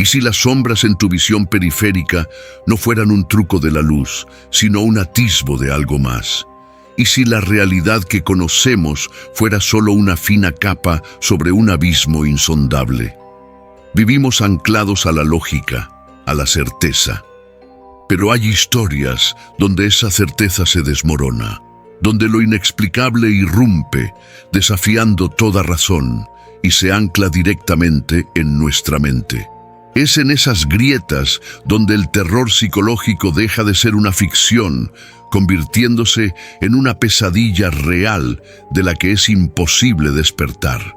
¿Y si las sombras en tu visión periférica no fueran un truco de la luz, sino un atisbo de algo más? ¿Y si la realidad que conocemos fuera solo una fina capa sobre un abismo insondable? Vivimos anclados a la lógica, a la certeza. Pero hay historias donde esa certeza se desmorona, donde lo inexplicable irrumpe, desafiando toda razón, y se ancla directamente en nuestra mente. Es en esas grietas donde el terror psicológico deja de ser una ficción, convirtiéndose en una pesadilla real de la que es imposible despertar.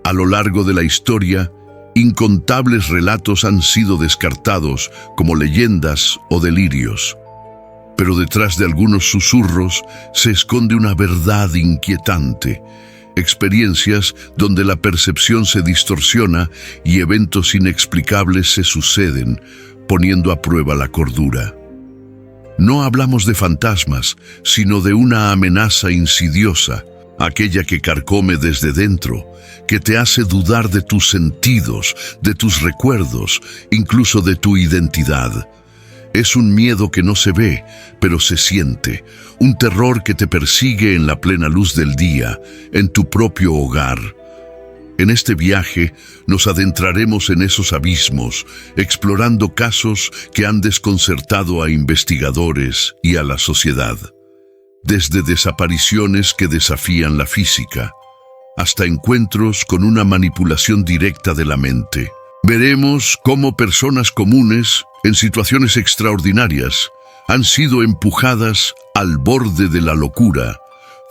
A lo largo de la historia, incontables relatos han sido descartados como leyendas o delirios. Pero detrás de algunos susurros se esconde una verdad inquietante, experiencias donde la percepción se distorsiona y eventos inexplicables se suceden, poniendo a prueba la cordura. No hablamos de fantasmas, sino de una amenaza insidiosa, aquella que carcome desde dentro, que te hace dudar de tus sentidos, de tus recuerdos, incluso de tu identidad. Es un miedo que no se ve, pero se siente, un terror que te persigue en la plena luz del día, en tu propio hogar. En este viaje nos adentraremos en esos abismos, explorando casos que han desconcertado a investigadores y a la sociedad. Desde desapariciones que desafían la física, hasta encuentros con una manipulación directa de la mente. Veremos cómo personas comunes, en situaciones extraordinarias, han sido empujadas al borde de la locura,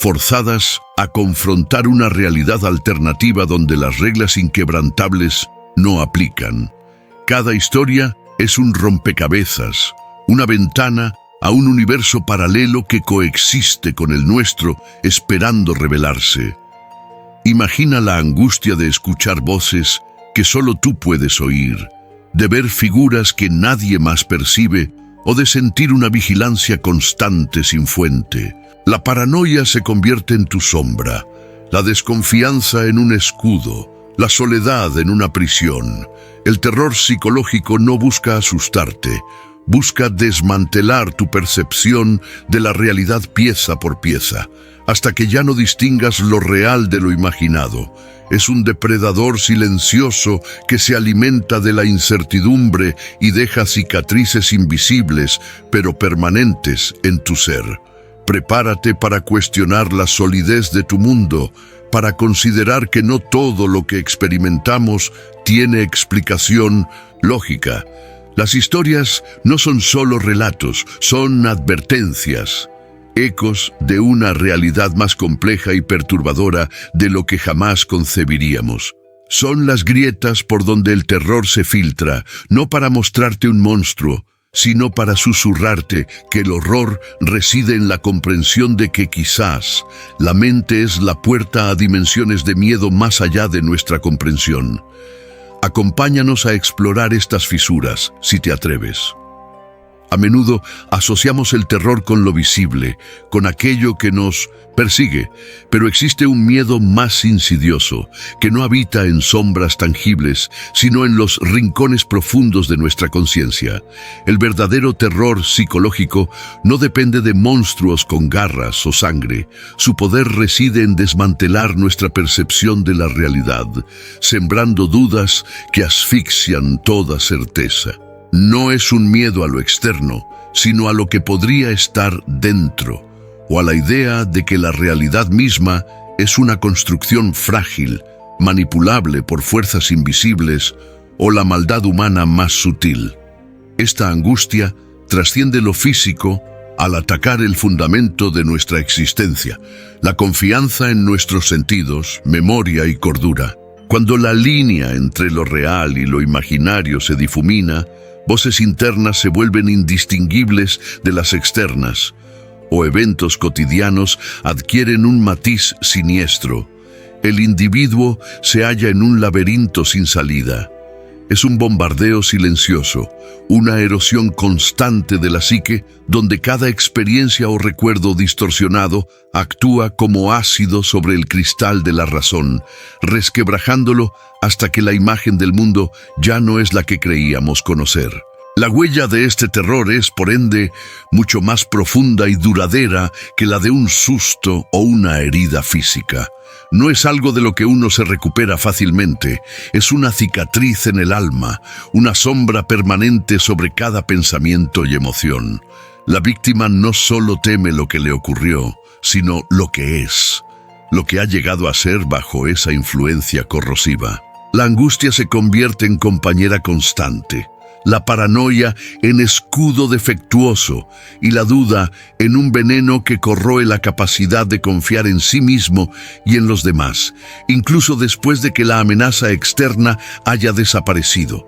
forzadas a confrontar una realidad alternativa donde las reglas inquebrantables no aplican. Cada historia es un rompecabezas, una ventana a un universo paralelo que coexiste con el nuestro, esperando revelarse. Imagina la angustia de escuchar voces que solo tú puedes oír, de ver figuras que nadie más percibe o de sentir una vigilancia constante sin fuente. La paranoia se convierte en tu sombra, la desconfianza en un escudo, la soledad en una prisión. El terror psicológico no busca asustarte, busca desmantelar tu percepción de la realidad pieza por pieza, hasta que ya no distingas lo real de lo imaginado. Es un depredador silencioso que se alimenta de la incertidumbre y deja cicatrices invisibles, pero permanentes en tu ser. Prepárate para cuestionar la solidez de tu mundo, para considerar que no todo lo que experimentamos tiene explicación lógica. Las historias no son solo relatos, son advertencias, ecos de una realidad más compleja y perturbadora de lo que jamás concebiríamos. Son las grietas por donde el terror se filtra, no para mostrarte un monstruo, sino para susurrarte que el horror reside en la comprensión de que quizás la mente es la puerta a dimensiones de miedo más allá de nuestra comprensión. Acompáñanos a explorar estas fisuras, si te atreves. A menudo asociamos el terror con lo visible, con aquello que nos persigue, pero existe un miedo más insidioso, que no habita en sombras tangibles, sino en los rincones profundos de nuestra conciencia. El verdadero terror psicológico no depende de monstruos con garras o sangre. Su poder reside en desmantelar nuestra percepción de la realidad, sembrando dudas que asfixian toda certeza. No es un miedo a lo externo, sino a lo que podría estar dentro, o a la idea de que la realidad misma es una construcción frágil, manipulable por fuerzas invisibles, o la maldad humana más sutil. Esta angustia trasciende lo físico al atacar el fundamento de nuestra existencia, la confianza en nuestros sentidos, memoria y cordura. Cuando la línea entre lo real y lo imaginario se difumina, voces internas se vuelven indistinguibles de las externas, o eventos cotidianos adquieren un matiz siniestro. El individuo se halla en un laberinto sin salida. Es un bombardeo silencioso, una erosión constante de la psique donde cada experiencia o recuerdo distorsionado actúa como ácido sobre el cristal de la razón, resquebrajándolo hasta que la imagen del mundo ya no es la que creíamos conocer. La huella de este terror es, por ende, mucho más profunda y duradera que la de un susto o una herida física. No es algo de lo que uno se recupera fácilmente, es una cicatriz en el alma, una sombra permanente sobre cada pensamiento y emoción. La víctima no solo teme lo que le ocurrió, sino lo que es, lo que ha llegado a ser bajo esa influencia corrosiva. La angustia se convierte en compañera constante, la paranoia en escudo defectuoso y la duda en un veneno que corroe la capacidad de confiar en sí mismo y en los demás, incluso después de que la amenaza externa haya desaparecido.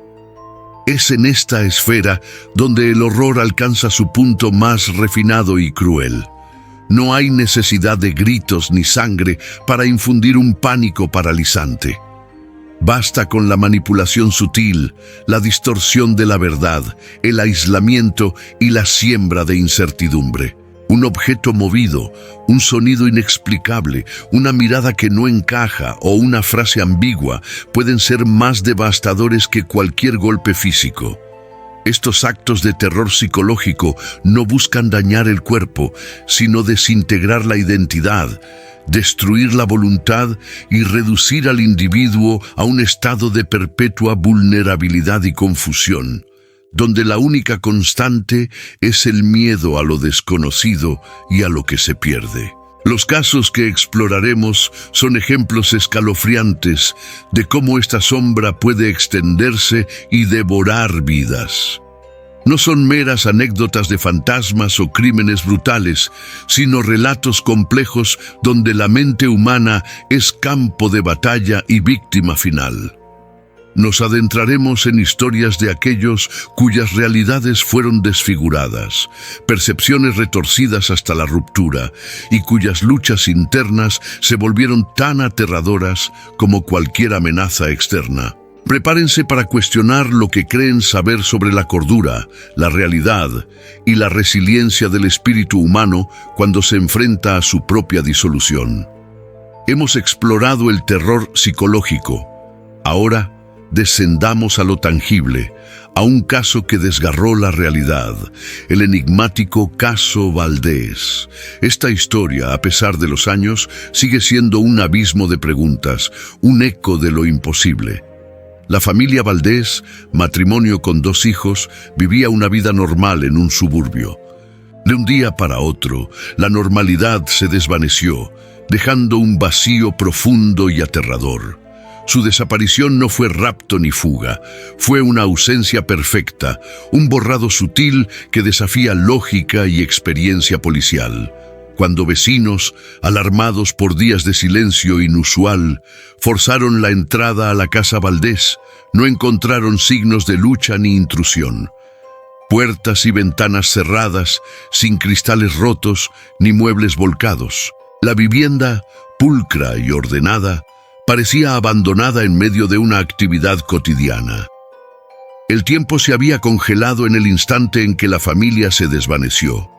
Es en esta esfera donde el horror alcanza su punto más refinado y cruel. No hay necesidad de gritos ni sangre para infundir un pánico paralizante. Basta con la manipulación sutil, la distorsión de la verdad, el aislamiento y la siembra de incertidumbre. Un objeto movido, un sonido inexplicable, una mirada que no encaja o una frase ambigua pueden ser más devastadores que cualquier golpe físico. Estos actos de terror psicológico no buscan dañar el cuerpo, sino desintegrar la identidad, destruir la voluntad y reducir al individuo a un estado de perpetua vulnerabilidad y confusión, donde la única constante es el miedo a lo desconocido y a lo que se pierde. Los casos que exploraremos son ejemplos escalofriantes de cómo esta sombra puede extenderse y devorar vidas. No son meras anécdotas de fantasmas o crímenes brutales, sino relatos complejos donde la mente humana es campo de batalla y víctima final. Nos adentraremos en historias de aquellos cuyas realidades fueron desfiguradas, percepciones retorcidas hasta la ruptura y cuyas luchas internas se volvieron tan aterradoras como cualquier amenaza externa. Prepárense para cuestionar lo que creen saber sobre la cordura, la realidad y la resiliencia del espíritu humano cuando se enfrenta a su propia disolución. Hemos explorado el terror psicológico. Ahora, descendamos a lo tangible, a un caso que desgarró la realidad, el enigmático caso Valdés. Esta historia, a pesar de los años, sigue siendo un abismo de preguntas, un eco de lo imposible. La familia Valdés, matrimonio con 2 hijos, vivía una vida normal en un suburbio. De un día para otro, la normalidad se desvaneció, dejando un vacío profundo y aterrador. Su desaparición no fue rapto ni fuga, fue una ausencia perfecta, un borrado sutil que desafía lógica y experiencia policial. Cuando vecinos, alarmados por días de silencio inusual, forzaron la entrada a la casa Valdés, no encontraron signos de lucha ni intrusión. Puertas y ventanas cerradas, sin cristales rotos ni muebles volcados. La vivienda, pulcra y ordenada, parecía abandonada en medio de una actividad cotidiana. El tiempo se había congelado en el instante en que la familia se desvaneció.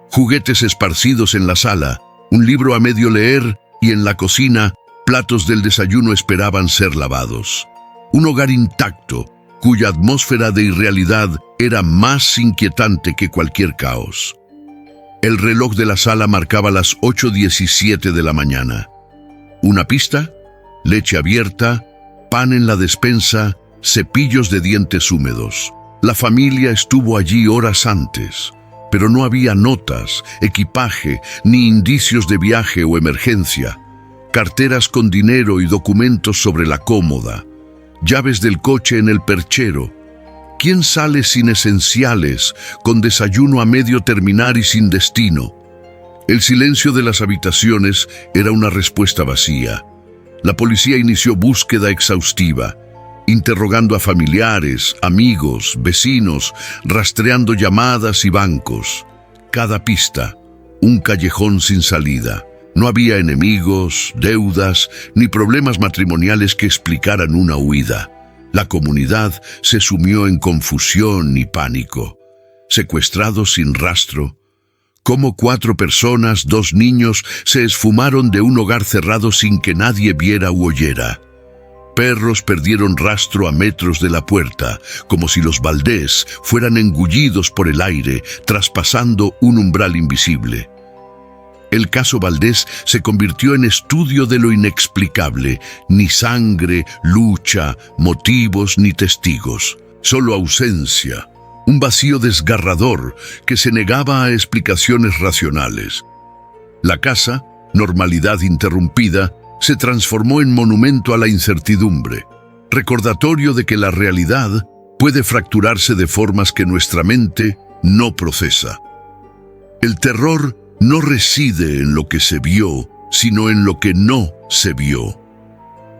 Juguetes esparcidos en la sala, un libro a medio leer y en la cocina, platos del desayuno esperaban ser lavados. Un hogar intacto, cuya atmósfera de irrealidad era más inquietante que cualquier caos. El reloj de la sala marcaba las 8:17 de la mañana. ¿Una pista? Leche abierta, pan en la despensa, cepillos de dientes húmedos. La familia estuvo allí horas antes, pero no había notas, equipaje, ni indicios de viaje o emergencia. Carteras con dinero y documentos sobre la cómoda, llaves del coche en el perchero. ¿Quién sale sin esenciales, con desayuno a medio terminar y sin destino? El silencio de las habitaciones era una respuesta vacía. La policía inició búsqueda exhaustiva, interrogando a familiares, amigos, vecinos, rastreando llamadas y bancos. Cada pista, un callejón sin salida. No había enemigos, deudas, ni problemas matrimoniales que explicaran una huida. La comunidad se sumió en confusión y pánico. Secuestrados sin rastro, cómo 4 personas, 2 niños, se esfumaron de un hogar cerrado sin que nadie viera u oyera. Perros perdieron rastro a metros de la puerta, como si los Valdés fueran engullidos por el aire, traspasando un umbral invisible. El caso Valdés se convirtió en estudio de lo inexplicable. Ni sangre, lucha, motivos ni testigos. Solo ausencia. Un vacío desgarrador que se negaba a explicaciones racionales. La casa, normalidad interrumpida, se transformó en monumento a la incertidumbre, recordatorio de que la realidad puede fracturarse de formas que nuestra mente no procesa. El terror no reside en lo que se vio, sino en lo que no se vio.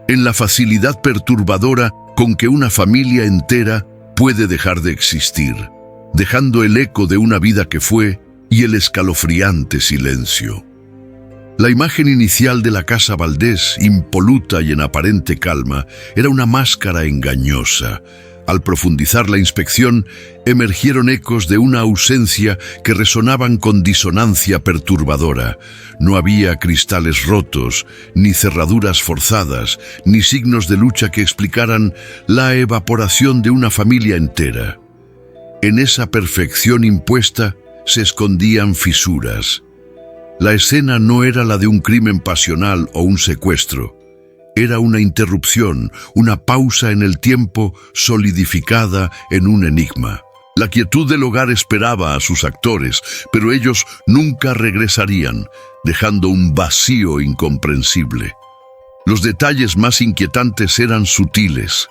En la facilidad perturbadora con que una familia entera puede dejar de existir, dejando el eco de una vida que fue y el escalofriante silencio. La imagen inicial de la casa Valdés, impoluta y en aparente calma, era una máscara engañosa. Al profundizar la inspección, emergieron ecos de una ausencia que resonaban con disonancia perturbadora. No había cristales rotos, ni cerraduras forzadas, ni signos de lucha que explicaran la evaporación de una familia entera. En esa perfección impuesta se escondían fisuras. La escena no era la de un crimen pasional o un secuestro. Era una interrupción, una pausa en el tiempo solidificada en un enigma. La quietud del hogar esperaba a sus actores, pero ellos nunca regresarían, dejando un vacío incomprensible. Los detalles más inquietantes eran sutiles,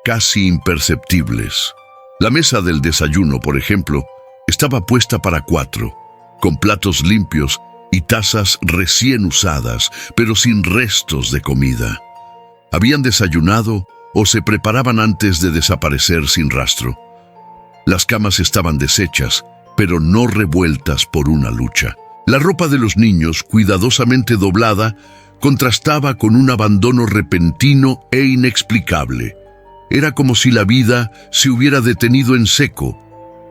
casi imperceptibles. La mesa del desayuno, por ejemplo, estaba puesta para 4, con platos limpios y tazas recién usadas, pero sin restos de comida. Habían desayunado o se preparaban antes de desaparecer sin rastro. Las camas estaban deshechas, pero no revueltas por una lucha. La ropa de los niños, cuidadosamente doblada, contrastaba con un abandono repentino e inexplicable. Era como si la vida se hubiera detenido en seco,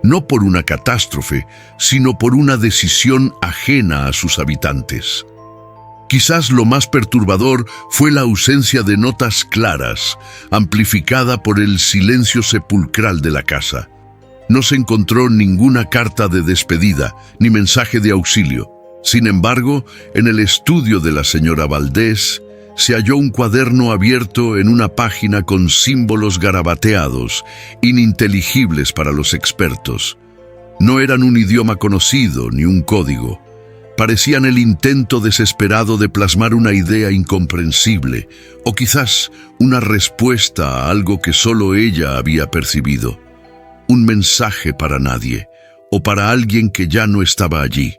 no por una catástrofe, sino por una decisión ajena a sus habitantes. Quizás lo más perturbador fue la ausencia de notas claras, amplificada por el silencio sepulcral de la casa. No se encontró ninguna carta de despedida, ni mensaje de auxilio. Sin embargo, en el estudio de la señora Valdés, se halló un cuaderno abierto en una página con símbolos garabateados, ininteligibles para los expertos. No eran un idioma conocido ni un código. Parecían el intento desesperado de plasmar una idea incomprensible, o quizás una respuesta a algo que solo ella había percibido. Un mensaje para nadie, o para alguien que ya no estaba allí.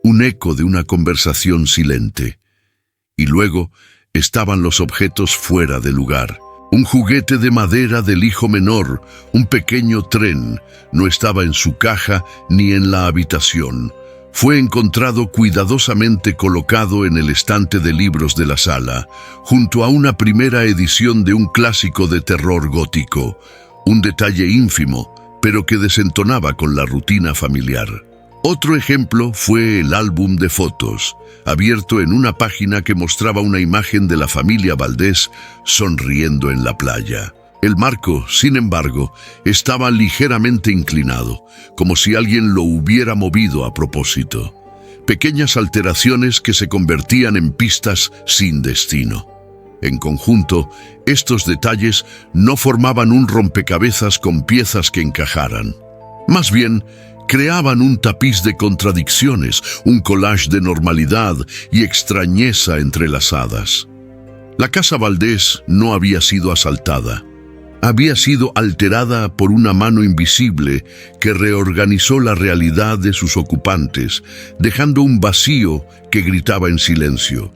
Un eco de una conversación silente. Y luego estaban los objetos fuera de lugar. Un juguete de madera del hijo menor, un pequeño tren, no estaba en su caja ni en la habitación. Fue encontrado cuidadosamente colocado en el estante de libros de la sala, junto a una primera edición de un clásico de terror gótico. Un detalle ínfimo, pero que desentonaba con la rutina familiar. Otro ejemplo fue el álbum de fotos, abierto en una página que mostraba una imagen de la familia Valdés sonriendo en la playa. El marco, sin embargo, estaba ligeramente inclinado, como si alguien lo hubiera movido a propósito. Pequeñas alteraciones que se convertían en pistas sin destino. En conjunto, estos detalles no formaban un rompecabezas con piezas que encajaran. Más bien, creaban un tapiz de contradicciones, un collage de normalidad y extrañeza entrelazadas. La casa Valdés no había sido asaltada. Había sido alterada por una mano invisible que reorganizó la realidad de sus ocupantes, dejando un vacío que gritaba en silencio.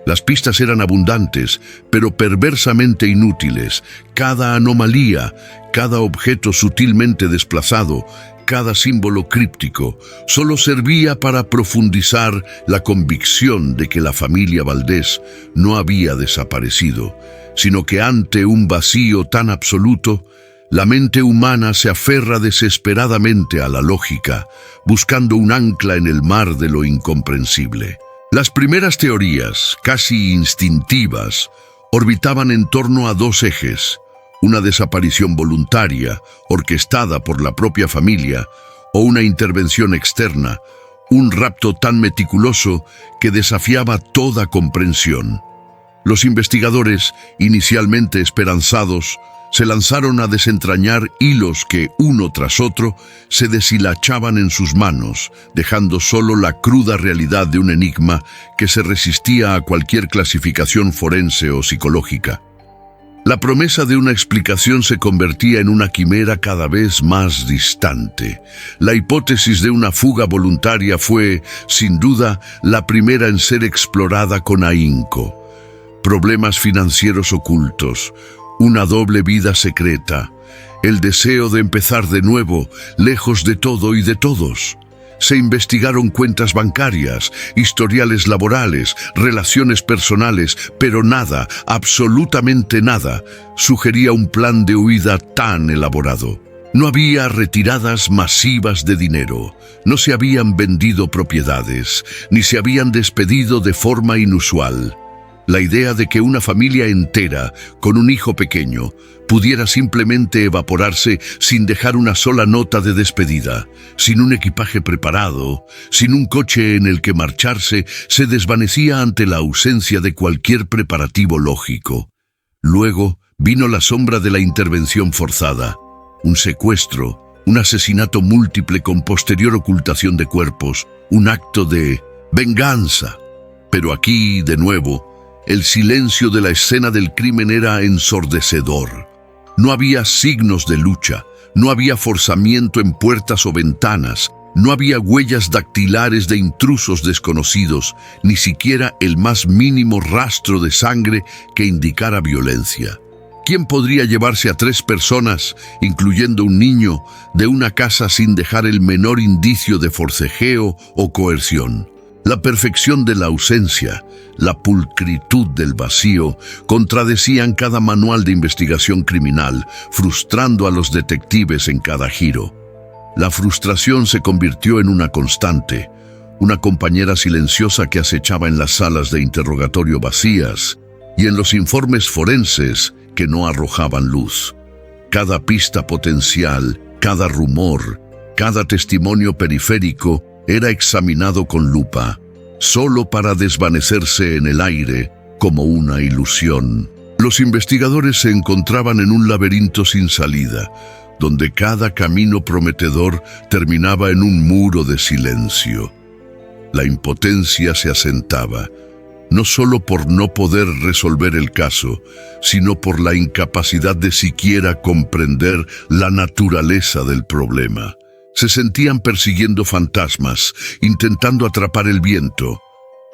Las pistas eran abundantes, pero perversamente inútiles. Cada anomalía, cada objeto sutilmente desplazado, cada símbolo críptico solo servía para profundizar la convicción de que la familia Valdés no había desaparecido, sino que ante un vacío tan absoluto, la mente humana se aferra desesperadamente a la lógica, buscando un ancla en el mar de lo incomprensible. Las primeras teorías, casi instintivas, orbitaban en torno a dos ejes: una desaparición voluntaria, orquestada por la propia familia, o una intervención externa, un rapto tan meticuloso que desafiaba toda comprensión. Los investigadores, inicialmente esperanzados, se lanzaron a desentrañar hilos que, uno tras otro, se deshilachaban en sus manos, dejando solo la cruda realidad de un enigma que se resistía a cualquier clasificación forense o psicológica. La promesa de una explicación se convertía en una quimera cada vez más distante. La hipótesis de una fuga voluntaria fue, sin duda, la primera en ser explorada con ahínco. Problemas financieros ocultos, una doble vida secreta, el deseo de empezar de nuevo, lejos de todo y de todos. Se investigaron cuentas bancarias, historiales laborales, relaciones personales, pero nada, absolutamente nada, sugería un plan de huida tan elaborado. No había retiradas masivas de dinero, no se habían vendido propiedades, ni se habían despedido de forma inusual. La idea de que una familia entera, con un hijo pequeño, pudiera simplemente evaporarse sin dejar una sola nota de despedida, sin un equipaje preparado, sin un coche en el que marcharse, se desvanecía ante la ausencia de cualquier preparativo lógico. Luego vino la sombra de la intervención forzada, un secuestro, un asesinato múltiple con posterior ocultación de cuerpos, un acto de venganza. Pero aquí, de nuevo, el silencio de la escena del crimen era ensordecedor. No había signos de lucha, no había forzamiento en puertas o ventanas, no había huellas dactilares de intrusos desconocidos, ni siquiera el más mínimo rastro de sangre que indicara violencia. ¿Quién podría llevarse a 3 personas, incluyendo un niño, de una casa sin dejar el menor indicio de forcejeo o coerción? La perfección de la ausencia, la pulcritud del vacío, contradecían cada manual de investigación criminal, frustrando a los detectives en cada giro. La frustración se convirtió en una constante, una compañera silenciosa que acechaba en las salas de interrogatorio vacías y en los informes forenses que no arrojaban luz. Cada pista potencial, cada rumor, cada testimonio periférico era examinado con lupa, solo para desvanecerse en el aire como una ilusión. Los investigadores se encontraban en un laberinto sin salida, donde cada camino prometedor terminaba en un muro de silencio. La impotencia se asentaba, no solo por no poder resolver el caso, sino por la incapacidad de siquiera comprender la naturaleza del problema. Se sentían persiguiendo fantasmas, intentando atrapar el viento.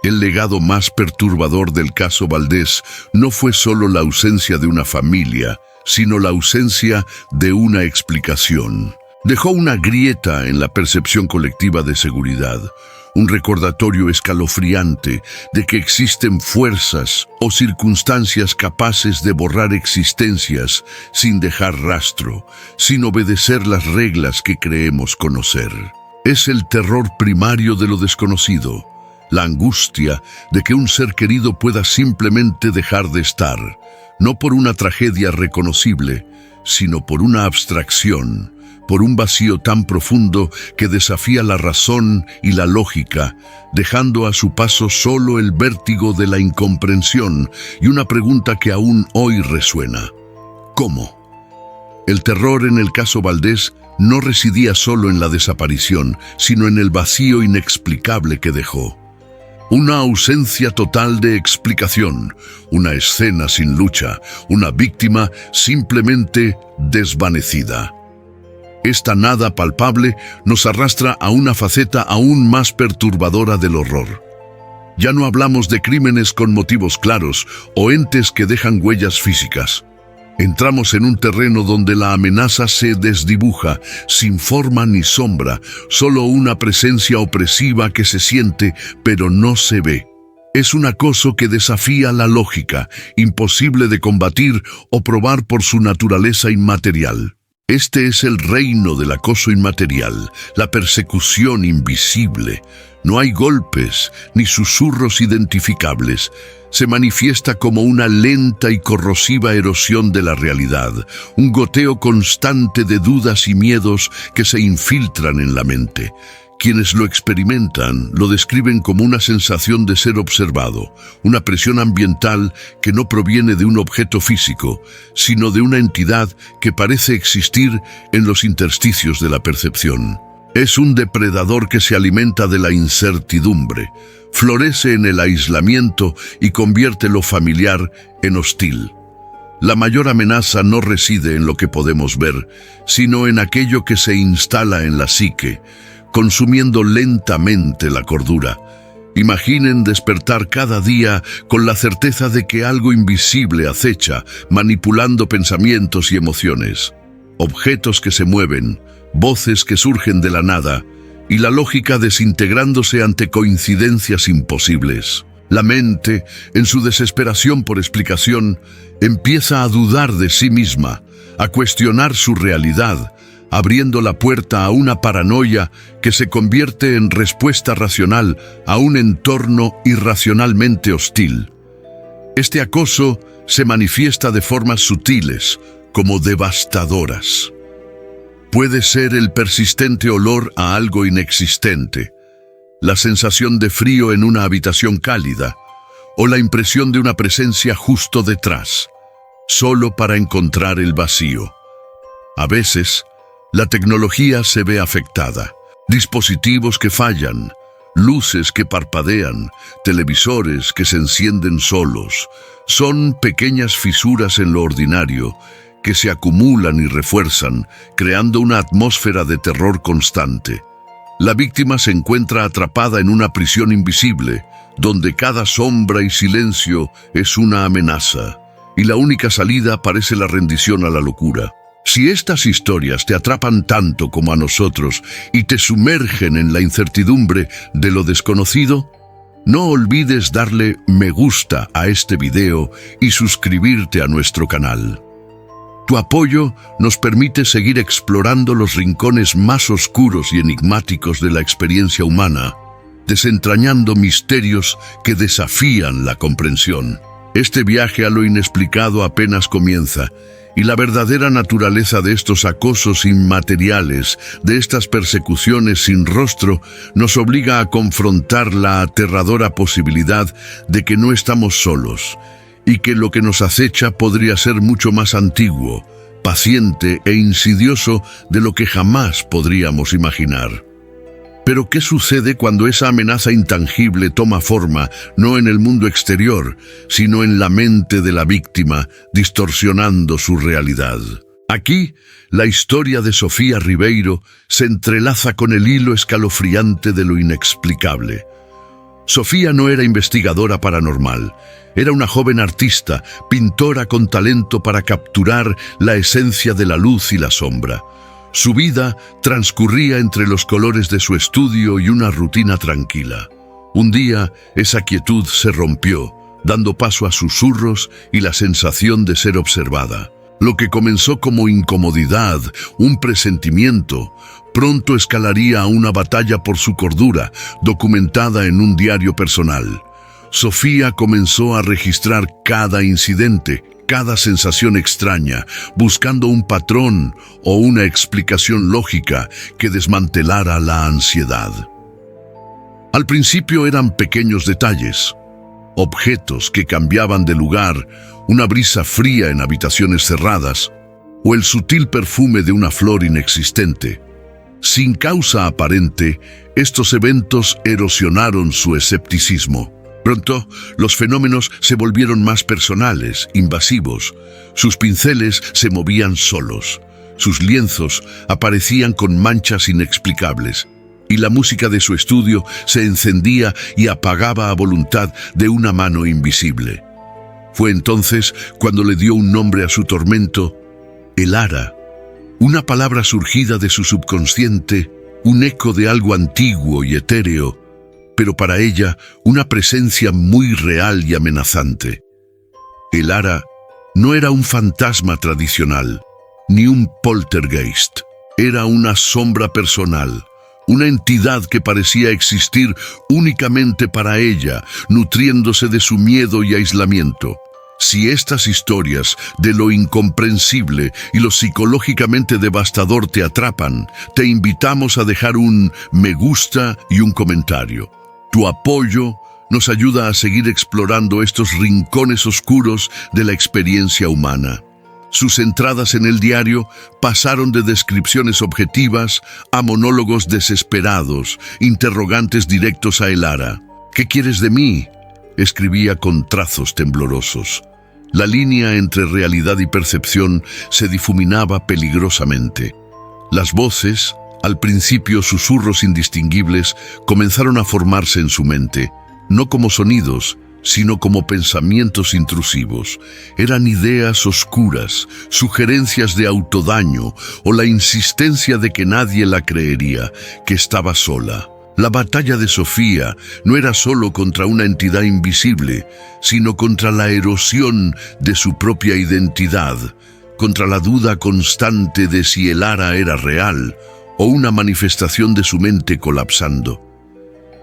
El legado más perturbador del caso Valdés no fue solo la ausencia de una familia, sino la ausencia de una explicación. Dejó una grieta en la percepción colectiva de seguridad, un recordatorio escalofriante de que existen fuerzas o circunstancias capaces de borrar existencias sin dejar rastro, sin obedecer las reglas que creemos conocer. Es el terror primario de lo desconocido, la angustia de que un ser querido pueda simplemente dejar de estar, no por una tragedia reconocible, sino por una abstracción, por un vacío tan profundo que desafía la razón y la lógica, dejando a su paso solo el vértigo de la incomprensión y una pregunta que aún hoy resuena: ¿cómo? El terror en el caso Valdés no residía solo en la desaparición, sino en el vacío inexplicable que dejó. Una ausencia total de explicación, una escena sin lucha, una víctima simplemente desvanecida. Esta nada palpable nos arrastra a una faceta aún más perturbadora del horror. Ya no hablamos de crímenes con motivos claros o entes que dejan huellas físicas. Entramos en un terreno donde la amenaza se desdibuja, sin forma ni sombra, solo una presencia opresiva que se siente, pero no se ve. Es un acoso que desafía la lógica, imposible de combatir o probar por su naturaleza inmaterial. Este es el reino del acoso inmaterial, la persecución invisible. No hay golpes ni susurros identificables. Se manifiesta como una lenta y corrosiva erosión de la realidad, un goteo constante de dudas y miedos que se infiltran en la mente. Quienes lo experimentan lo describen como una sensación de ser observado, una presión ambiental que no proviene de un objeto físico, sino de una entidad que parece existir en los intersticios de la percepción. Es un depredador que se alimenta de la incertidumbre, florece en el aislamiento y convierte lo familiar en hostil. La mayor amenaza no reside en lo que podemos ver, sino en aquello que se instala en la psique, consumiendo lentamente la cordura. Imaginen despertar cada día con la certeza de que algo invisible acecha, manipulando pensamientos y emociones. Objetos que se mueven, voces que surgen de la nada, y la lógica desintegrándose ante coincidencias imposibles. La mente, en su desesperación por explicación, empieza a dudar de sí misma, a cuestionar su realidad, abriendo la puerta a una paranoia que se convierte en respuesta racional a un entorno irracionalmente hostil. Este acoso se manifiesta de formas sutiles, como devastadoras. Puede ser el persistente olor a algo inexistente, la sensación de frío en una habitación cálida, o la impresión de una presencia justo detrás, solo para encontrar el vacío. A veces, la tecnología se ve afectada. Dispositivos que fallan, luces que parpadean, televisores que se encienden solos. Son pequeñas fisuras en lo ordinario que se acumulan y refuerzan, creando una atmósfera de terror constante. La víctima se encuentra atrapada en una prisión invisible, donde cada sombra y silencio es una amenaza, y la única salida parece la rendición a la locura. Si estas historias te atrapan tanto como a nosotros y te sumergen en la incertidumbre de lo desconocido, no olvides darle me gusta a este video y suscribirte a nuestro canal. Tu apoyo nos permite seguir explorando los rincones más oscuros y enigmáticos de la experiencia humana, desentrañando misterios que desafían la comprensión. Este viaje a lo inexplicado apenas comienza, y la verdadera naturaleza de estos acosos inmateriales, de estas persecuciones sin rostro, nos obliga a confrontar la aterradora posibilidad de que no estamos solos, y que lo que nos acecha podría ser mucho más antiguo, paciente e insidioso de lo que jamás podríamos imaginar. Pero ¿qué sucede cuando esa amenaza intangible toma forma no en el mundo exterior, sino en la mente de la víctima, distorsionando su realidad? Aquí, la historia de Sofía Ribeiro se entrelaza con el hilo escalofriante de lo inexplicable. Sofía no era investigadora paranormal, era una joven artista, pintora con talento para capturar la esencia de la luz y la sombra. Su vida transcurría entre los colores de su estudio y una rutina tranquila. Un día, esa quietud se rompió, dando paso a susurros y la sensación de ser observada. Lo que comenzó como incomodidad, un presentimiento, pronto escalaría a una batalla por su cordura, documentada en un diario personal. Sofía comenzó a registrar cada incidente, cada sensación extraña, buscando un patrón o una explicación lógica que desmantelara la ansiedad. Al principio eran pequeños detalles, objetos que cambiaban de lugar, una brisa fría en habitaciones cerradas, o el sutil perfume de una flor inexistente. Sin causa aparente, estos eventos erosionaron su escepticismo. Pronto, los fenómenos se volvieron más personales, invasivos. Sus pinceles se movían solos. Sus lienzos aparecían con manchas inexplicables. Y la música de su estudio se encendía y apagaba a voluntad de una mano invisible. Fue entonces cuando le dio un nombre a su tormento: Elara, una palabra surgida de su subconsciente, un eco de algo antiguo y etéreo, pero para ella una presencia muy real y amenazante. Elara no era un fantasma tradicional, ni un poltergeist. Era una sombra personal, una entidad que parecía existir únicamente para ella, nutriéndose de su miedo y aislamiento. Si estas historias de lo incomprensible y lo psicológicamente devastador te atrapan, te invitamos a dejar un me gusta y un comentario. Tu apoyo nos ayuda a seguir explorando estos rincones oscuros de la experiencia humana. Sus entradas en el diario pasaron de descripciones objetivas a monólogos desesperados, interrogantes directos a Elara. ¿Qué quieres de mí?, escribía con trazos temblorosos. La línea entre realidad y percepción se difuminaba peligrosamente. Las voces, al principio susurros indistinguibles, comenzaron a formarse en su mente, no como sonidos, sino como pensamientos intrusivos. Eran ideas oscuras, sugerencias de autodaño o la insistencia de que nadie la creería, que estaba sola. La batalla de Sofía no era solo contra una entidad invisible, sino contra la erosión de su propia identidad, contra la duda constante de si Elara era real o una manifestación de su mente colapsando.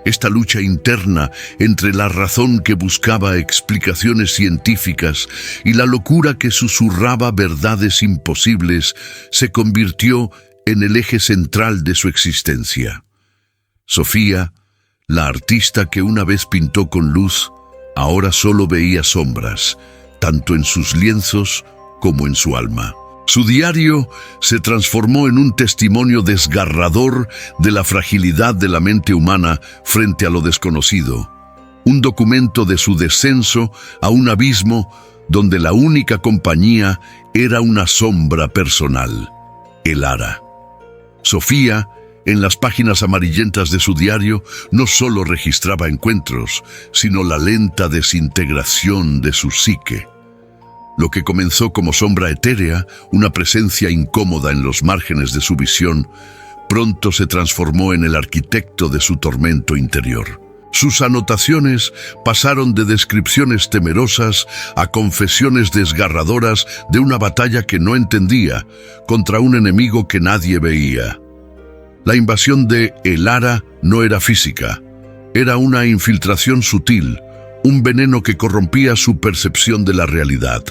Esta lucha interna entre la razón que buscaba explicaciones científicas y la locura que susurraba verdades imposibles se convirtió en el eje central de su existencia. Sofía, la artista que una vez pintó con luz, ahora solo veía sombras, tanto en sus lienzos como en su alma. Su diario se transformó en un testimonio desgarrador de la fragilidad de la mente humana frente a lo desconocido, un documento de su descenso a un abismo donde la única compañía era una sombra personal, Elara. Sofía, en las páginas amarillentas de su diario, no solo registraba encuentros, sino la lenta desintegración de su psique. Lo que comenzó como sombra etérea, una presencia incómoda en los márgenes de su visión, pronto se transformó en el arquitecto de su tormento interior. Sus anotaciones pasaron de descripciones temerosas a confesiones desgarradoras de una batalla que no entendía, contra un enemigo que nadie veía. La invasión de Elara no era física, era una infiltración sutil, un veneno que corrompía su percepción de la realidad,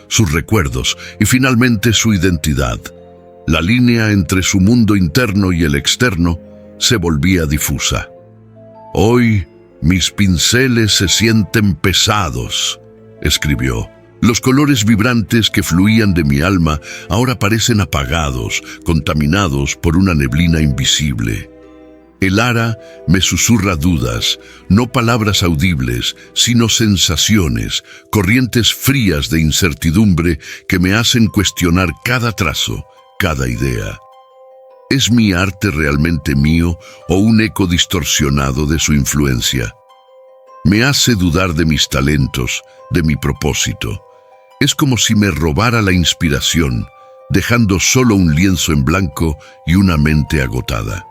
sus recuerdos y finalmente su identidad. La línea entre su mundo interno y el externo se volvía difusa. «Hoy mis pinceles se sienten pesados», escribió. «Los colores vibrantes que fluían de mi alma ahora parecen apagados, contaminados por una neblina invisible. Elara me susurra dudas, no palabras audibles, sino sensaciones, corrientes frías de incertidumbre que me hacen cuestionar cada trazo, cada idea. ¿Es mi arte realmente mío o un eco distorsionado de su influencia? Me hace dudar de mis talentos, de mi propósito. Es como si me robara la inspiración, dejando solo un lienzo en blanco y una mente agotada».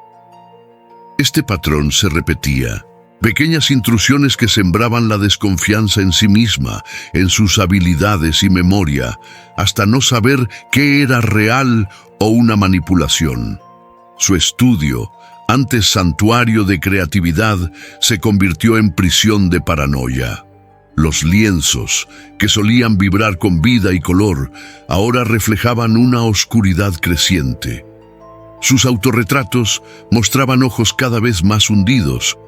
Este patrón se repetía, pequeñas intrusiones que sembraban la desconfianza en sí misma, en sus habilidades y memoria, hasta no saber qué era real o una manipulación. Su estudio, antes santuario de creatividad, se convirtió en prisión de paranoia. Los lienzos, que solían vibrar con vida y color, ahora reflejaban una oscuridad creciente. Sus autorretratos mostraban ojos cada vez más hundidos,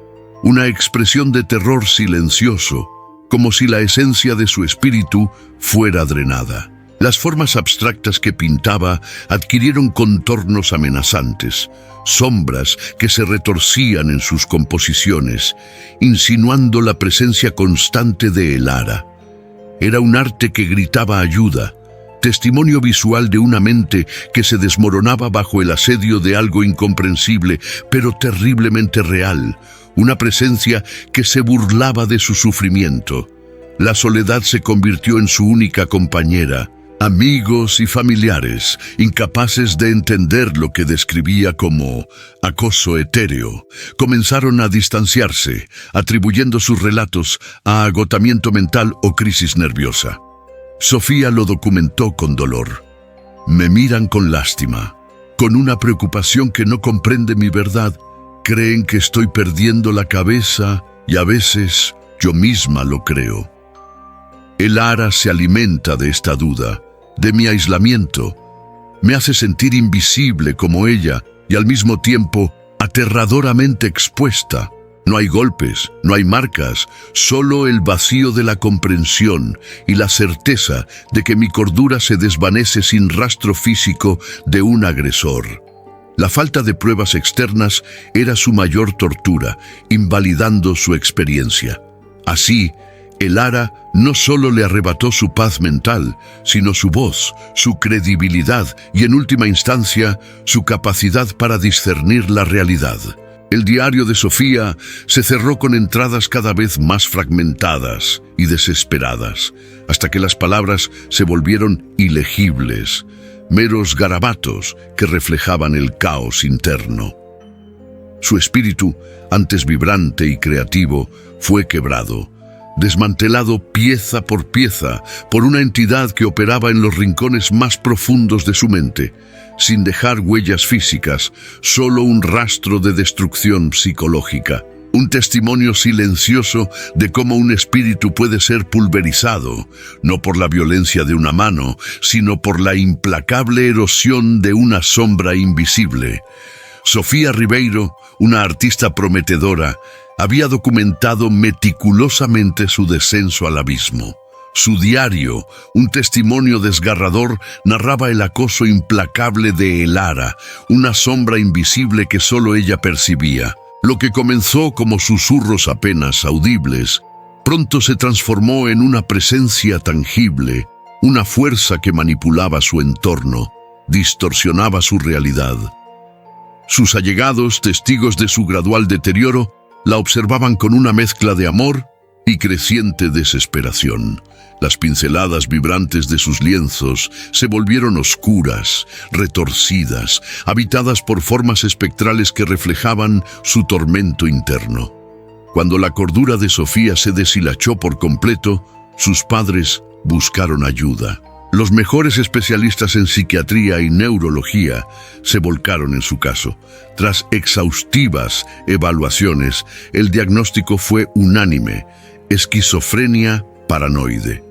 una expresión de terror silencioso, como si la esencia de su espíritu fuera drenada. Las formas abstractas que pintaba adquirieron contornos amenazantes, sombras que se retorcían en sus composiciones, insinuando la presencia constante de Elara. Era un arte que gritaba ayuda, testimonio visual de una mente que se desmoronaba bajo el asedio de algo incomprensible, pero terriblemente real, una presencia que se burlaba de su sufrimiento. La soledad se convirtió en su única compañera. Amigos y familiares, incapaces de entender lo que describía como acoso etéreo, comenzaron a distanciarse, atribuyendo sus relatos a agotamiento mental o crisis nerviosa. Sofía lo documentó con dolor. Me miran con lástima, con una preocupación que no comprende mi verdad. Creen que estoy perdiendo la cabeza y a veces yo misma lo creo. El Ara se alimenta de esta duda, de mi aislamiento. Me hace sentir invisible como ella y al mismo tiempo aterradoramente expuesta. No hay golpes, no hay marcas, solo el vacío de la comprensión y la certeza de que mi cordura se desvanece sin rastro físico de un agresor. La falta de pruebas externas era su mayor tortura, invalidando su experiencia. Así, el Ara no solo le arrebató su paz mental, sino su voz, su credibilidad y, en última instancia, su capacidad para discernir la realidad. El diario de Sofía se cerró con entradas cada vez más fragmentadas y desesperadas, hasta que las palabras se volvieron ilegibles, meros garabatos que reflejaban el caos interno. Su espíritu, antes vibrante y creativo, fue quebrado, desmantelado pieza por pieza por una entidad que operaba en los rincones más profundos de su mente, sin dejar huellas físicas, solo un rastro de destrucción psicológica. Un testimonio silencioso de cómo un espíritu puede ser pulverizado, no por la violencia de una mano, sino por la implacable erosión de una sombra invisible. Sofía Ribeiro, una artista prometedora, había documentado meticulosamente su descenso al abismo. Su diario, un testimonio desgarrador, narraba el acoso implacable de El Ara, una sombra invisible que solo ella percibía. Lo que comenzó como susurros apenas audibles, pronto se transformó en una presencia tangible, una fuerza que manipulaba su entorno, distorsionaba su realidad. Sus allegados, testigos de su gradual deterioro, la observaban con una mezcla de amor y creciente desesperación. Las pinceladas vibrantes de sus lienzos se volvieron oscuras, retorcidas, habitadas por formas espectrales que reflejaban su tormento interno. Cuando la cordura de Sofía se deshilachó por completo, sus padres buscaron ayuda. Los mejores especialistas en psiquiatría y neurología se volcaron en su caso. Tras exhaustivas evaluaciones, el diagnóstico fue unánime: esquizofrenia paranoide.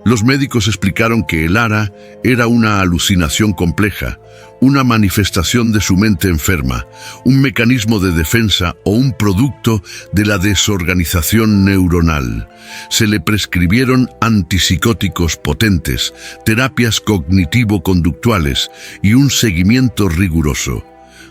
Los médicos explicaron que el Ara era una alucinación compleja, una manifestación de su mente enferma, un mecanismo de defensa o un producto de la desorganización neuronal. Se le prescribieron antipsicóticos potentes, terapias cognitivo-conductuales y un seguimiento riguroso.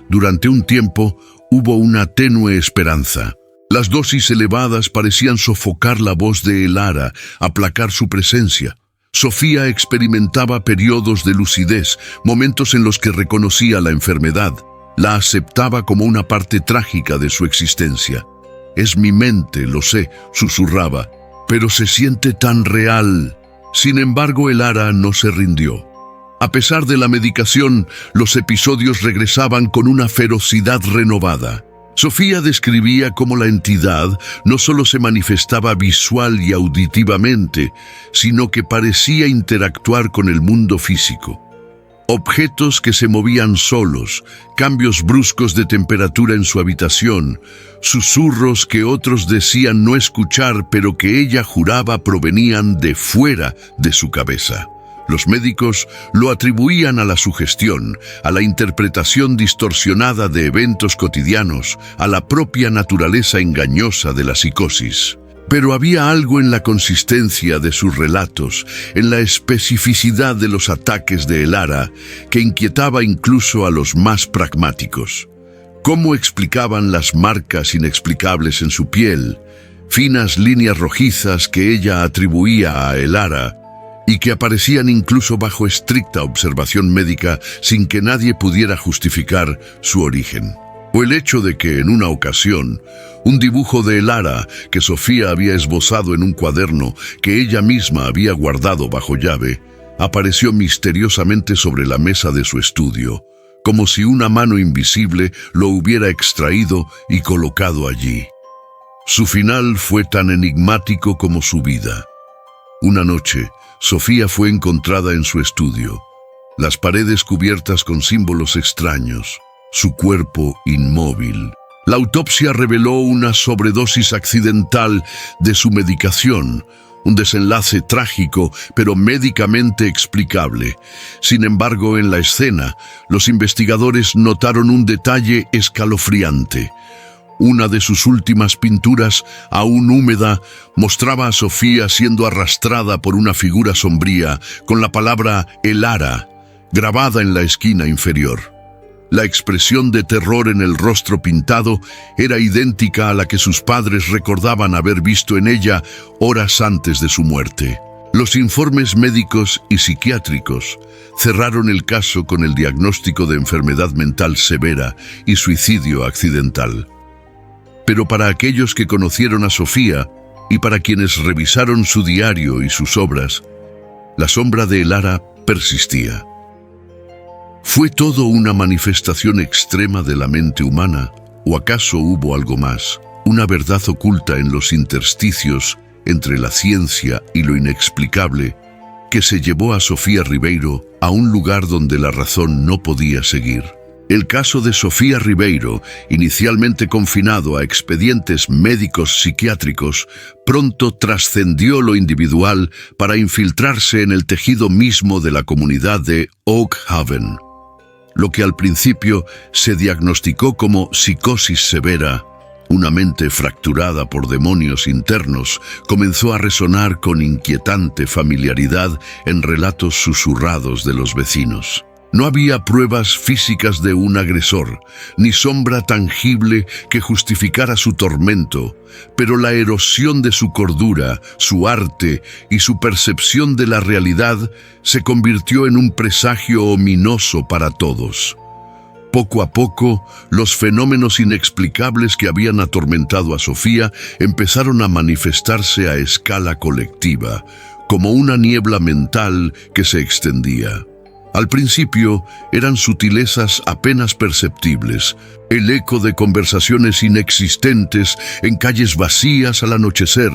Durante un tiempo hubo una tenue esperanza. Las dosis elevadas parecían sofocar la voz de El Ara, aplacar su presencia. Sofía experimentaba periodos de lucidez, momentos en los que reconocía la enfermedad, la aceptaba como una parte trágica de su existencia. «Es mi mente, lo sé», susurraba, «pero se siente tan real». Sin embargo, El Ara no se rindió. A pesar de la medicación, los episodios regresaban con una ferocidad renovada. Sofía describía cómo la entidad no solo se manifestaba visual y auditivamente, sino que parecía interactuar con el mundo físico. Objetos que se movían solos, cambios bruscos de temperatura en su habitación, susurros que otros decían no escuchar pero que ella juraba provenían de fuera de su cabeza. Los médicos lo atribuían a la sugestión, a la interpretación distorsionada de eventos cotidianos, a la propia naturaleza engañosa de la psicosis. Pero había algo en la consistencia de sus relatos, en la especificidad de los ataques de El Ara, que inquietaba incluso a los más pragmáticos. ¿Cómo explicaban las marcas inexplicables en su piel, finas líneas rojizas que ella atribuía a El Ara, y que aparecían incluso bajo estricta observación médica sin que nadie pudiera justificar su origen? o el hecho de que en una ocasión un dibujo de Elara que Sofía había esbozado en un cuaderno que ella misma había guardado bajo llave apareció misteriosamente sobre la mesa de su estudio, como si una mano invisible lo hubiera extraído y colocado allí. Su final fue tan enigmático como su vida. Una noche, Sofía fue encontrada en su estudio, las paredes cubiertas con símbolos extraños, su cuerpo inmóvil. La autopsia reveló una sobredosis accidental de su medicación, un desenlace trágico, pero médicamente explicable. Sin embargo, en la escena, los investigadores notaron un detalle escalofriante. Una de sus últimas pinturas, aún húmeda, mostraba a Sofía siendo arrastrada por una figura sombría con la palabra Elara grabada en la esquina inferior. La expresión de terror en el rostro pintado era idéntica a la que sus padres recordaban haber visto en ella horas antes de su muerte. Los informes médicos y psiquiátricos cerraron el caso con el diagnóstico de enfermedad mental severa y suicidio accidental. Pero para aquellos que conocieron a Sofía y para quienes revisaron su diario y sus obras, la sombra de Elara persistía. ¿Fue todo una manifestación extrema de la mente humana? ¿O acaso hubo algo más? Una verdad oculta en los intersticios entre la ciencia y lo inexplicable que se llevó a Sofía Ribeiro a un lugar donde la razón no podía seguir. El caso de Sofía Ribeiro, inicialmente confinado a expedientes médicos psiquiátricos, pronto trascendió lo individual para infiltrarse en el tejido mismo de la comunidad de Oak Haven. Lo que al principio se diagnosticó como psicosis severa, una mente fracturada por demonios internos, comenzó a resonar con inquietante familiaridad en relatos susurrados de los vecinos. No había pruebas físicas de un agresor, ni sombra tangible que justificara su tormento, pero la erosión de su cordura, su arte y su percepción de la realidad se convirtió en un presagio ominoso para todos. Poco a poco, los fenómenos inexplicables que habían atormentado a Sofía empezaron a manifestarse a escala colectiva, como una niebla mental que se extendía. Al principio eran sutilezas apenas perceptibles, el eco de conversaciones inexistentes en calles vacías al anochecer,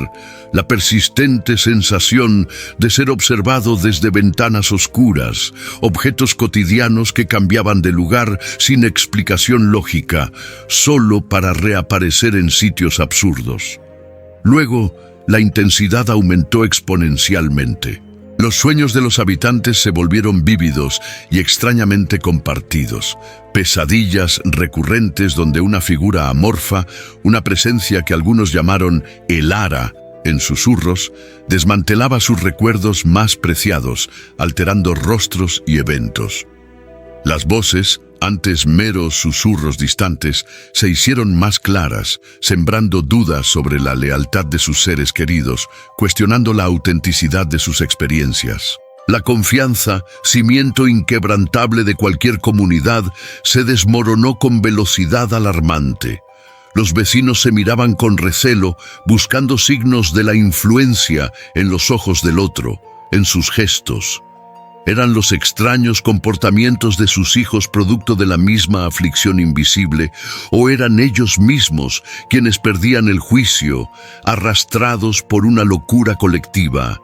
la persistente sensación de ser observado desde ventanas oscuras, objetos cotidianos que cambiaban de lugar sin explicación lógica, solo para reaparecer en sitios absurdos. Luego, la intensidad aumentó exponencialmente. Los sueños de los habitantes se volvieron vívidos y extrañamente compartidos. Pesadillas recurrentes donde una figura amorfa, una presencia que algunos llamaron Elara, en susurros, desmantelaba sus recuerdos más preciados, alterando rostros y eventos. Las voces, antes meros susurros distantes, se hicieron más claras, sembrando dudas sobre la lealtad de sus seres queridos, cuestionando la autenticidad de sus experiencias. La confianza, cimiento inquebrantable de cualquier comunidad, se desmoronó con velocidad alarmante. Los vecinos se miraban con recelo, buscando signos de la influencia en los ojos del otro, en sus gestos. ¿Eran los extraños comportamientos de sus hijos producto de la misma aflicción invisible, o eran ellos mismos quienes perdían el juicio, arrastrados por una locura colectiva?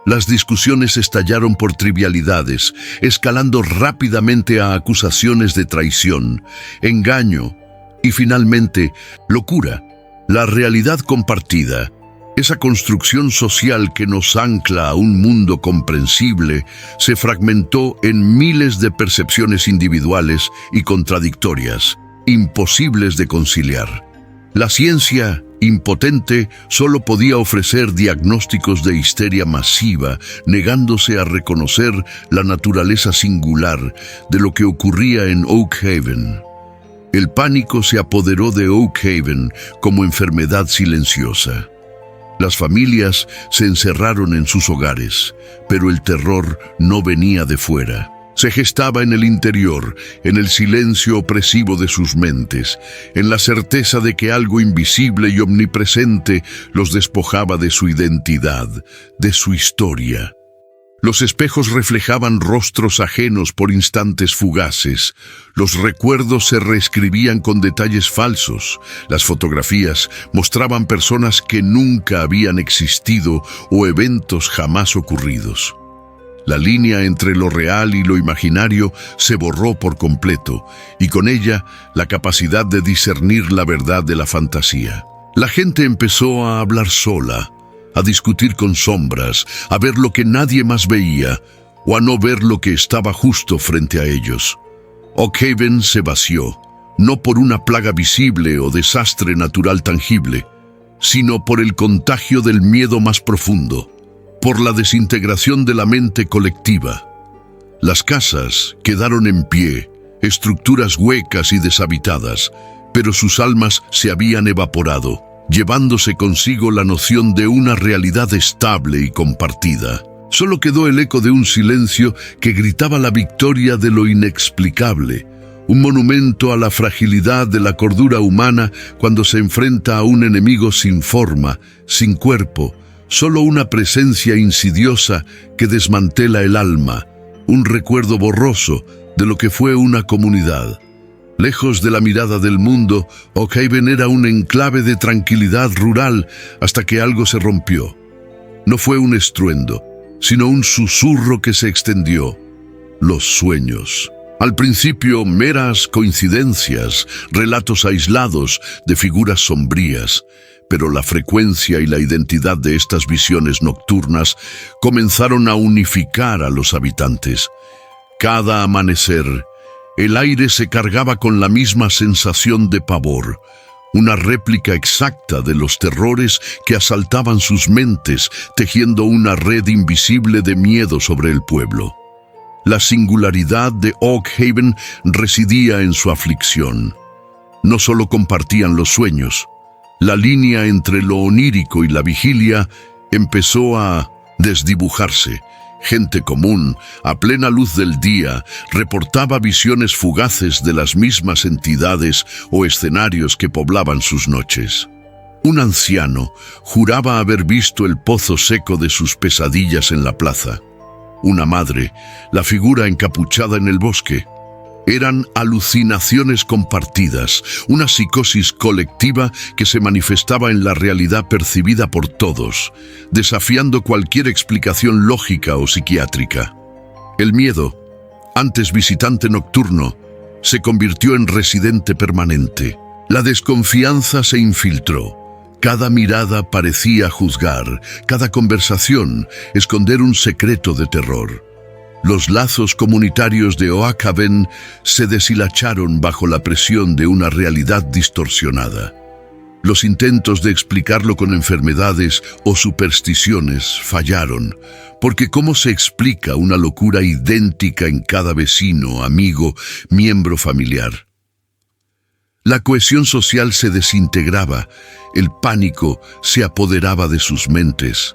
Las discusiones estallaron por trivialidades, escalando rápidamente a acusaciones de traición, engaño y finalmente locura, la realidad compartida. Esa construcción social que nos ancla a un mundo comprensible se fragmentó en miles de percepciones individuales y contradictorias, imposibles de conciliar. La ciencia, impotente, solo podía ofrecer diagnósticos de histeria masiva, negándose a reconocer la naturaleza singular de lo que ocurría en Oak Haven. El pánico se apoderó de Oak Haven como enfermedad silenciosa. Las familias se encerraron en sus hogares, pero el terror no venía de fuera. Se gestaba en el interior, en el silencio opresivo de sus mentes, en la certeza de que algo invisible y omnipresente los despojaba de su identidad, de su historia. Los espejos reflejaban rostros ajenos por instantes fugaces. Los recuerdos se reescribían con detalles falsos. Las fotografías mostraban personas que nunca habían existido o eventos jamás ocurridos. La línea entre lo real y lo imaginario se borró por completo, y con ella la capacidad de discernir la verdad de la fantasía. La gente empezó a hablar sola, a discutir con sombras, a ver lo que nadie más veía, o a no ver lo que estaba justo frente a ellos. Oakhaven se vació, no por una plaga visible o desastre natural tangible, sino por el contagio del miedo más profundo, por la desintegración de la mente colectiva. Las casas quedaron en pie, estructuras huecas y deshabitadas, pero sus almas se habían evaporado, llevándose consigo la noción de una realidad estable y compartida. Solo quedó el eco de un silencio que gritaba la victoria de lo inexplicable, un monumento a la fragilidad de la cordura humana cuando se enfrenta a un enemigo sin forma, sin cuerpo, solo una presencia insidiosa que desmantela el alma, un recuerdo borroso de lo que fue una comunidad. Lejos de la mirada del mundo, Oakhaven era un enclave de tranquilidad rural hasta que algo se rompió. No fue un estruendo, sino un susurro que se extendió: los sueños. Al principio, meras coincidencias, relatos aislados de figuras sombrías, pero la frecuencia y la identidad de estas visiones nocturnas comenzaron a unificar a los habitantes. Cada amanecer, el aire se cargaba con la misma sensación de pavor, una réplica exacta de los terrores que asaltaban sus mentes, tejiendo una red invisible de miedo sobre el pueblo. La singularidad de Oakhaven residía en su aflicción. No solo compartían los sueños, la línea entre lo onírico y la vigilia empezó a desdibujarse. Gente común, a plena luz del día, reportaba visiones fugaces de las mismas entidades o escenarios que poblaban sus noches. Un anciano juraba haber visto el pozo seco de sus pesadillas en la plaza. Una madre, la figura encapuchada en el bosque. Eran alucinaciones compartidas, una psicosis colectiva que se manifestaba en la realidad percibida por todos, desafiando cualquier explicación lógica o psiquiátrica. El miedo, antes visitante nocturno, se convirtió en residente permanente. La desconfianza se infiltró. Cada mirada parecía juzgar, cada conversación esconder un secreto de terror. Los lazos comunitarios de Oakhaven se deshilacharon bajo la presión de una realidad distorsionada. Los intentos de explicarlo con enfermedades o supersticiones fallaron, porque ¿cómo se explica una locura idéntica en cada vecino, amigo, miembro familiar? La cohesión social se desintegraba, el pánico se apoderaba de sus mentes.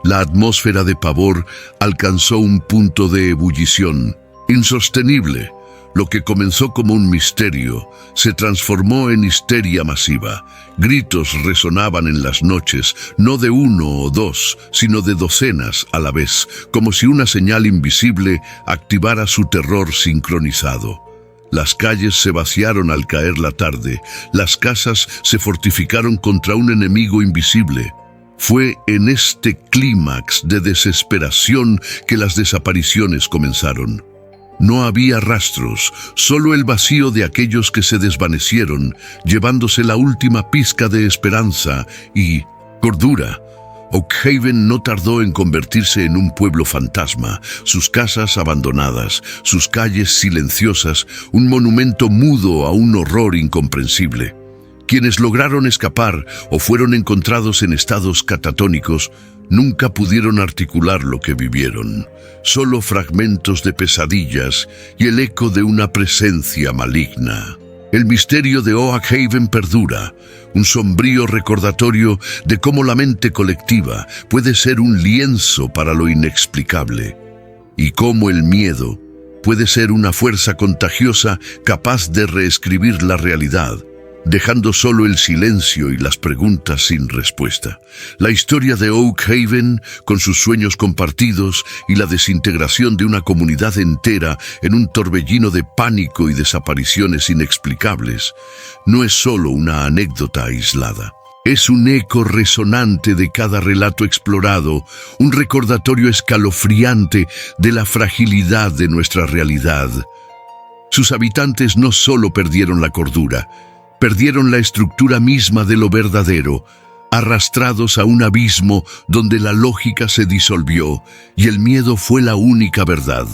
La atmósfera de pavor alcanzó un punto de ebullición insostenible. Lo que comenzó como un misterio se transformó en histeria masiva. Gritos resonaban en las noches, no de uno o dos, sino de docenas a la vez, como si una señal invisible activara su terror sincronizado. Las calles se vaciaron al caer la tarde, las casas se fortificaron contra un enemigo invisible. Fue en este clímax de desesperación que las desapariciones comenzaron. No había rastros, solo el vacío de aquellos que se desvanecieron, llevándose la última pizca de esperanza y cordura. Oakhaven no tardó en convertirse en un pueblo fantasma, sus casas abandonadas, sus calles silenciosas, un monumento mudo a un horror incomprensible. Quienes lograron escapar o fueron encontrados en estados catatónicos nunca pudieron articular lo que vivieron, solo fragmentos de pesadillas y el eco de una presencia maligna. El misterio de Oakhaven perdura, un sombrío recordatorio de cómo la mente colectiva puede ser un lienzo para lo inexplicable, y cómo el miedo puede ser una fuerza contagiosa capaz de reescribir la realidad, dejando solo el silencio y las preguntas sin respuesta. La historia de Oak Haven, con sus sueños compartidos y la desintegración de una comunidad entera en un torbellino de pánico y desapariciones inexplicables, no es solo una anécdota aislada. Es un eco resonante de cada relato explorado, un recordatorio escalofriante de la fragilidad de nuestra realidad. Sus habitantes no solo perdieron la cordura, perdieron la estructura misma de lo verdadero, arrastrados a un abismo donde la lógica se disolvió y el miedo fue la única verdad.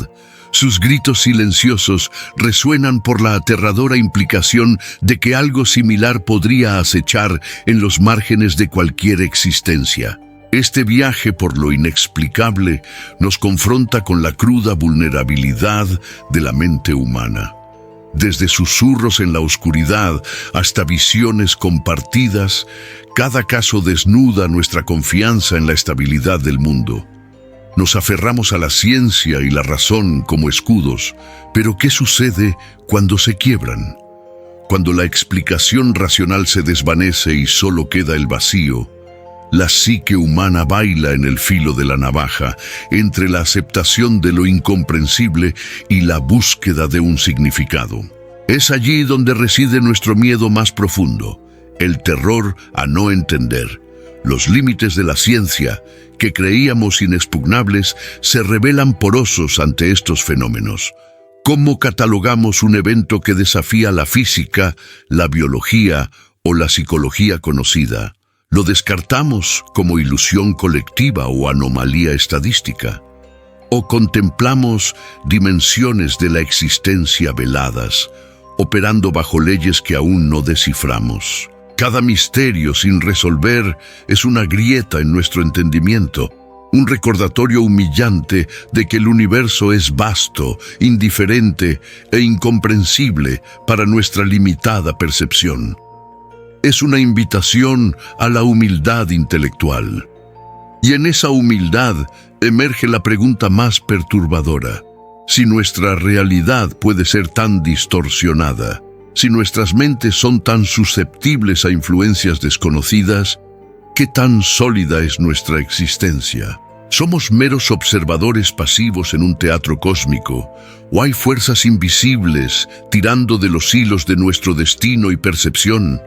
Sus gritos silenciosos resuenan por la aterradora implicación de que algo similar podría acechar en los márgenes de cualquier existencia. Este viaje por lo inexplicable nos confronta con la cruda vulnerabilidad de la mente humana. Desde susurros en la oscuridad hasta visiones compartidas, cada caso desnuda nuestra confianza en la estabilidad del mundo. Nos aferramos a la ciencia y la razón como escudos, pero ¿qué sucede cuando se quiebran? Cuando la explicación racional se desvanece y solo queda el vacío, la psique humana baila en el filo de la navaja, entre la aceptación de lo incomprensible y la búsqueda de un significado. Es allí donde reside nuestro miedo más profundo, el terror a no entender. Los límites de la ciencia, que creíamos inexpugnables, se revelan porosos ante estos fenómenos. ¿Cómo catalogamos un evento que desafía la física, la biología o la psicología conocida? ¿Lo descartamos como ilusión colectiva o anomalía estadística? ¿O contemplamos dimensiones de la existencia veladas, operando bajo leyes que aún no desciframos? Cada misterio sin resolver es una grieta en nuestro entendimiento, un recordatorio humillante de que el universo es vasto, indiferente e incomprensible para nuestra limitada percepción. Es una invitación a la humildad intelectual. Y en esa humildad emerge la pregunta más perturbadora. Si nuestra realidad puede ser tan distorsionada, si nuestras mentes son tan susceptibles a influencias desconocidas, ¿qué tan sólida es nuestra existencia? ¿Somos meros observadores pasivos en un teatro cósmico? ¿O hay fuerzas invisibles tirando de los hilos de nuestro destino y percepción?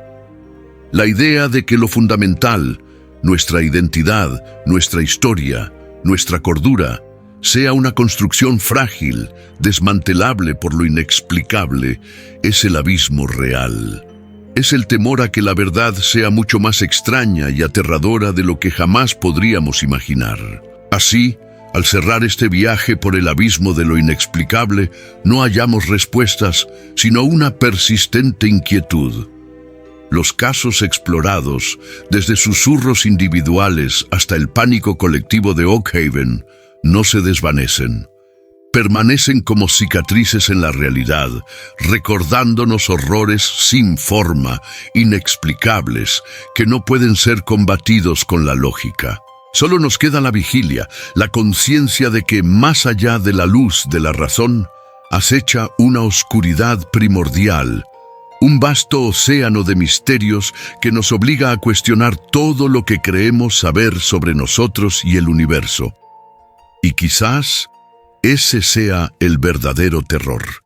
La idea de que lo fundamental, nuestra identidad, nuestra historia, nuestra cordura, sea una construcción frágil, desmantelable por lo inexplicable, es el abismo real. Es el temor a que la verdad sea mucho más extraña y aterradora de lo que jamás podríamos imaginar. Así, al cerrar este viaje por el abismo de lo inexplicable, no hallamos respuestas, sino una persistente inquietud. Los casos explorados, desde susurros individuales hasta el pánico colectivo de Oak Haven, no se desvanecen. Permanecen como cicatrices en la realidad, recordándonos horrores sin forma, inexplicables, que no pueden ser combatidos con la lógica. Solo nos queda la vigilia, la conciencia de que más allá de la luz de la razón, acecha una oscuridad primordial, un vasto océano de misterios que nos obliga a cuestionar todo lo que creemos saber sobre nosotros y el universo. Y quizás ese sea el verdadero terror.